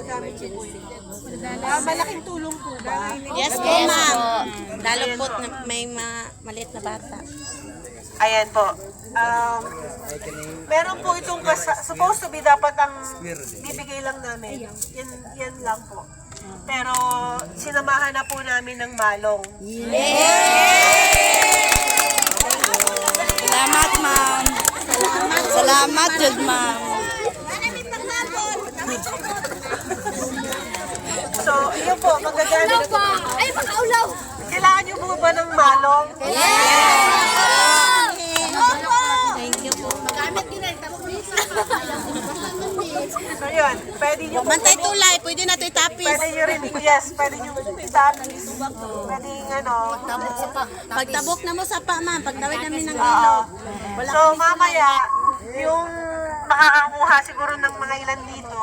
Madami po ito. Malaking tulong po ba? Yes po, ma'am. Lalo po na may maliit na bata. Ayan po. Meron po itong supposed to be dapat ang bibigay lang namin. Yan lang po. Pero sinamahan na po namin ng malong. Salamat, ma'am. Salamat, Jud, ma'am. So, yun po, magagamit po. Ay, makaulaw! Kailangan niyo po ba ng malong? Thank you po. Magamit din rin. Tapos So, yun. Pwede niyo po. Bantay tulay, pwede na ito itapis. Pwede niyo rin, yes. Pwede niyo itapis. Pwede Pagtabok na mo sa pa, ma'am. Pagtawid namin ng Oo. ilog. So, mamaya, yung makakakuha siguro ng mga ilan dito,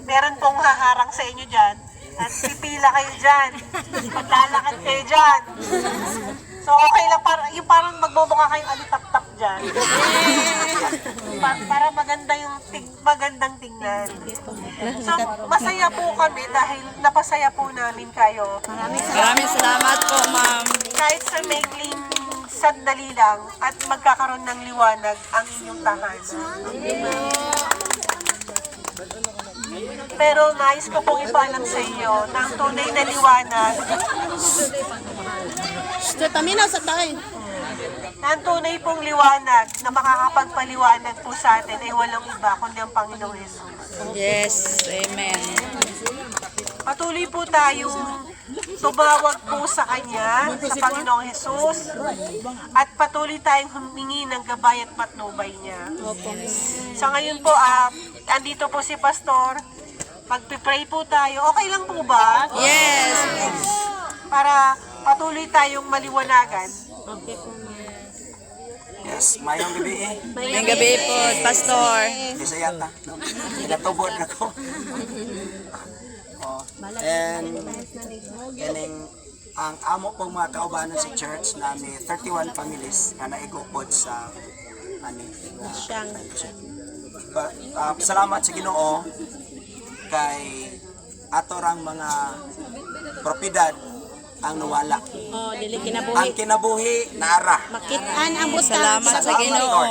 meron pong haharang sa inyo dyan. At pipila kayo dyan. Maglalakad kayo dyan. So, okay lang. Yung parang magbubuka kayong alitap-tap dyan. Para maganda yung magandang tingnan. So, masaya po kami dahil napasaya po namin kayo. Maraming salamat po, ma'am. Kahit sa maikling sandali lang at magkakaroon ng liwanag ang inyong tahanan. Pero nais ko pong ipaalam sa inyo na ang tunay na liwanag, Taminaw sa tayo. na ang tunay pong liwanag na makakapagpaliwanag po sa atin ay walang iba kundi ang Panginoong Jesus. Yes, amen. Patuloy po tayong tumawag po sa Kanya, sa Panginoong Jesus, at patuloy tayong humingi ng gabay at patnubay niya. Sa ngayon po, andito po si Pastor, magpipray po tayo. Okay lang po ba? Yes. Para patuloy tayong maliwanagan. Yes, mayong gabi eh. Ngayong gabi po, Pastor. Isa yata. No? Pinatubod na to. Oh. And ang amo pong mga kaubanan sa church na may 31 families na naigupod sa salamat sa Ginoo kay atorang mga propiedad ang nawala. Oh, dili kinabuhi. Ang kinabuhi naara. Makitaan ang butang. Salamat sa Salamat, Ginoo. Lord.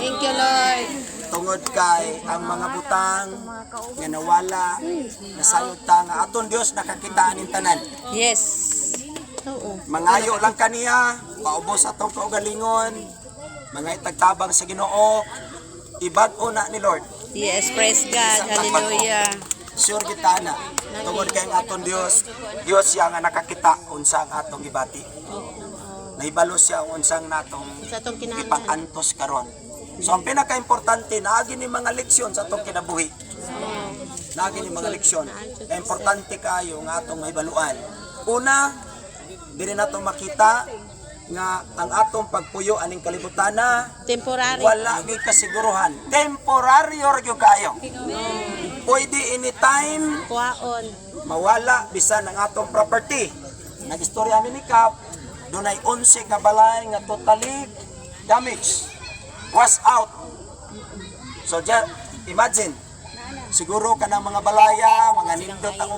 Thank you, Lord. Tungod kay ang mga butang nga nawala nasayod ta nga aton Dios nakakitaan ning tanan. Yes. Oo. Mangayo lang kaniya, paubos atong kaugalingon, mga itagtabang sa Ginoo, ibag-o na ni Lord. Yes, praise God. Hallelujah. Sure kita na. Tungod kay ang aton Dios, Dios siya nga nakakita unsa ang atong gibati. Nahibalo siya ang unsang natong Sa itong kinahanglan. ipang-antos karon. So ang pinaka-importante naagi ni mga leksyon sa atong kinabuhi. Naagi ni mga leksyon. Na importante kayo nga atong mahibaluan. Una, dili nato makita nga ang atong pagpuyo aning kalibutana Temporary. wala gyud kasiguruhan. Temporaryo ra gyud kayo. Pwede anytime Kuwaon. mawala bisan ang atong property. Nagistorya mi ni Kap, dunay 11 ka balay nga totally damaged. Was out. So imagine, siguro ka ng mga balaya, mga nindot ang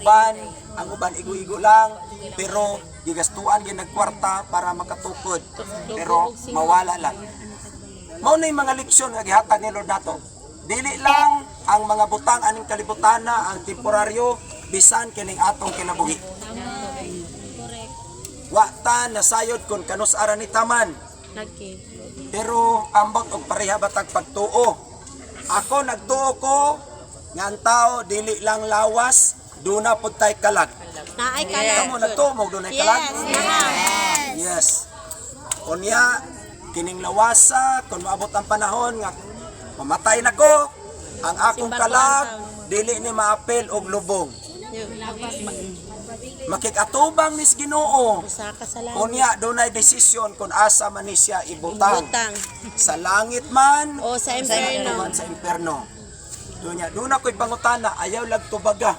uban igo-igo lang, pero gigastuan ginagkwarta para makatukod, pero mawala lang. Mao na yung mga leksyon nga gihatag ni Lord nato. Dili lang ang mga butang aning kalibutana ang temporaryo bisan kining atong kinabuhi. Wa ta nasayod kun kanus ara ni taman. Nagki. Pero ambot og pareha batag pagtuo. Ako nagtuo ko nga ang tao dili lang lawas, duna pud tay kalag. Naay ka lang. Kamo nagtuo mo dunay kalag? Yes. Yes. Unya kining lawasa kun maabot ang panahon nga mamatay na ko, ang akong kalag dili ni maapil og lubong. Makikatubang nis Ginoo. Sa kasalanan. Unya dunay desisyon kung asa man ni siya ibutang. Butang. Sa langit man O sa sa impyerno. sa imperno. Dunya, doon ako'y pangutana, ayaw lag tubaga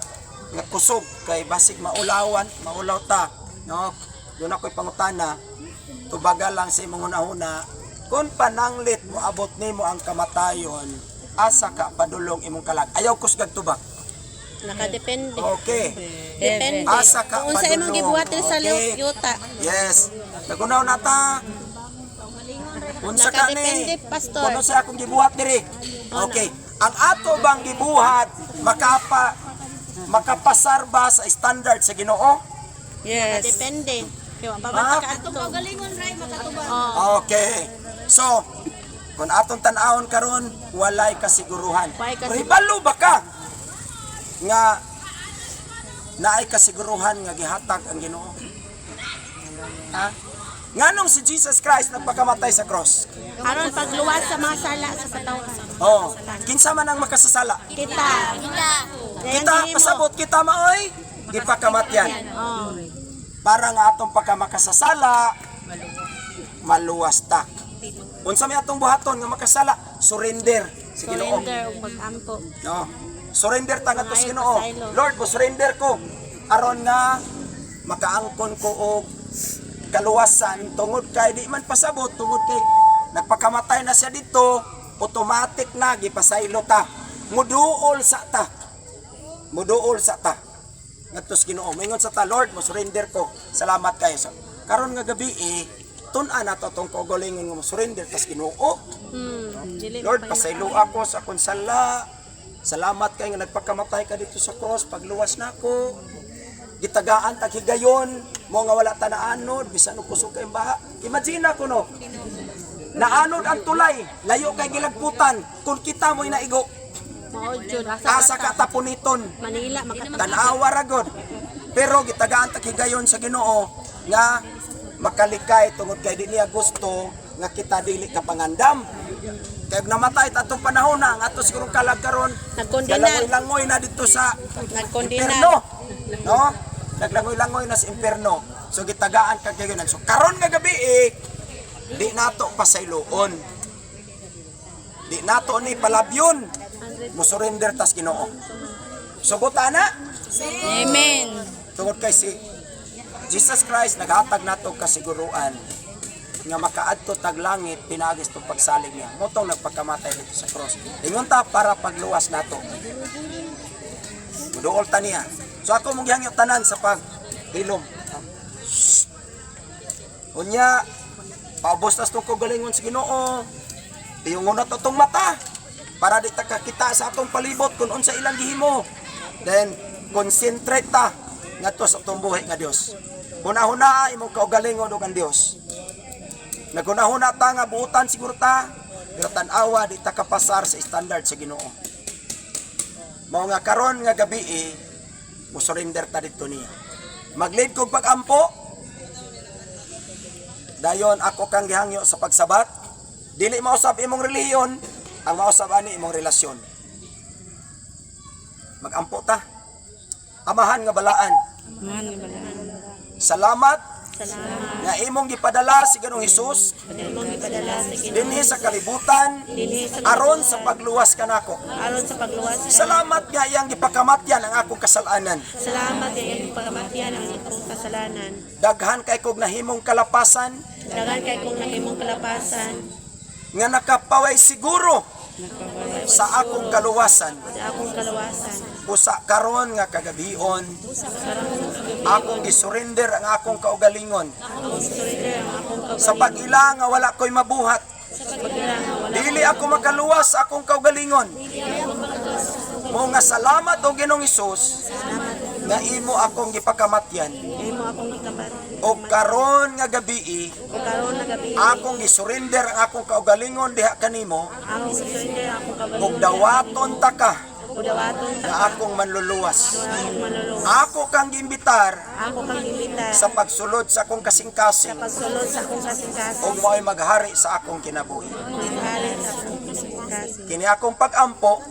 nga kusog kay basig maulaw ta, no? Doon ako'y pangutana, tubaga lang sa imong hunahuna, kung pananglit mo abot nimo ang kamatayon, asa ka padulong imong kalag. Ayaw kusgag tubag. Nakadepende. Okay. Depende. Asa ka Kung sa imong padulong. gibuhat rin sa Okay. yuta. Yes. Nagunaw na ta. Unsa ka Nakadepende, ni? pastor. Kuno sa akong gibuhat diri. Okay. Ang ato bang gibuhat makapasar ba sa standard sa Ginoo? Yes. Depende. Kaya Ha? babasa ka ato. Galingon ray makatuba. Okay. So, kung atong tan-awon karon, walay kasiguruhan. Walay kasiguruhan. Ribalo ba ka nga naay kasiguruhan nga gihatag ang Ginoo? Ha? Nganong si Jesus Christ nagpakamatay sa cross? Aron pagluwas sa mga sala sa katawhan. Oh, kinsa man ang makasasala? Kita. Kita pasabot kita maoy gipakamatyan. Oh. Para nga atong pagkamakasasala maluwas ta. Unsa may atong buhaton nga makasala? Surrender sa Ginoo. Surrender o pag-ampo. No. Surrender ta ngadto sa Ayaw Ginoo. pasaylo. Lord, mo surrender ko aron nga makaangkon ko og kaluwasan tungod kay di man pasabot tungod kay nagpakamatay na siya dito, automatic na gipasaylo ta. Muduol sa ta. Muduol sa ta. Ngadto sa Ginoo. Moingon sa ta, Lord, mo surrender ko. Salamat kayo. So, karon nga gabi tun-an nato tong kaugalingon nga mo surrender tas Ginoo. Dili Lord, pa pasaylo ako sa akong sala. Salamat kay nga nagpakamatay ka dito sa cross, pagluwas na ako. Gitagaan tag higayon, mo nga wala ta naanod, bisan og kusog kay baha. Imagine ako no. Naanod ang tulay, layo kay gilagputan, kung kita mo'y naigo. Mao jud Asa ka tapuniton, Manila makatapos. tanawa ra gud. Pero gitagaan tag higayon sa Ginoo nga makalikay tungod kay di niya gusto nga kita dili ka pangandam. Kaya namatay tatong panahon na, nga to siguro kalag karon, Nagkondenar. langoy-langoy na dito sa Nagkondenar. imperno. No? Naglangoy-langoy na sa imperno. So gitagaan ka kayo So karon nga gabi di nato pasayloon. Di nato ni palabyon. Musurrender tas Ginoo. Sugot ana? Amen. Tungod kay si Jesus Christ naghatag nato kasiguruan nga makaadto tag langit pinagis to pagsalig niya. Motong nagpakamatay dito sa cross. Ingon ta para pagluwas nato. Muduol ta niya. So ako mong gihangyo tanan sa paghilom. Unya paubos tas tong kagalingon sa Ginoo. Tiyungon na to tong mata para di ta kakita sa atong palibot kung unsa ilang gihimo. Then concentrate ta ngadto sa atong buhay nga Dios. Hunahuna imong kaugalingon ug ang Dios. Nagunahuna ta nga buutan siguro ta, pero tan-awa di ta kapasar sa standard sa Ginoo. Mao nga karon nga gabi mo surrender ta dito niya. Maglid kog pag-ampo. Dayon ako kang gihangyo sa pagsabat. Dili mausab imong relihiyon, ang mausab ani imong relasyon. Mag-ampo ta. Amahan nga balaan. Salamat nga imong gipadala si Ginoong Hesus dinhi sa kalibutan aron sa pagluwas kanako. Aron sa pagluwas. Salamat nga iyang gipakamatyan ang akong kasalanan. Salamat kay pagkamatyan ang akong kasalanan. Daghan kay kog nahimong kalapasan Dagan kay kung nahimong kalapasan nga nakapaway siguro sa akong kaluwasan. sa akong kaluwasan. Usa karon nga kagabion akong gisurrender ang akong kaugalingon Akong surrender ang akong sa pag-ila nga wala ko'y mabuhat. pagkailangan. Dili ako makaluwas sa akong kaugalingon. Mo nga salamat o Ginoong Hesus nga imo akong gipakamatyan. Ay mo akong gikamat. O karon nga gabi O karon na gabi. akong gisurrender ang akong kaugalingon diha kanimo Akong surrender ang akong ug kabalingon. dawaton ta ka Udawaton ta. nga akong manluluwas. Akong manulong. Ako kang gimbitar Ako kang imitar. sa pagsulod sa akong kasing-kasing Pagsulod sa akong kasing-kasing. ug mo'y maghari sa akong kinabuhi. Paghalit sa akong kasing-kasing. Kini akong pag-ampo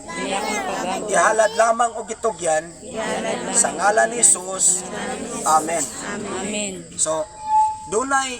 ihalad lamang og gitugyan Ihalad sa ngalan ni Jesus. Amen. Amen. So, dunay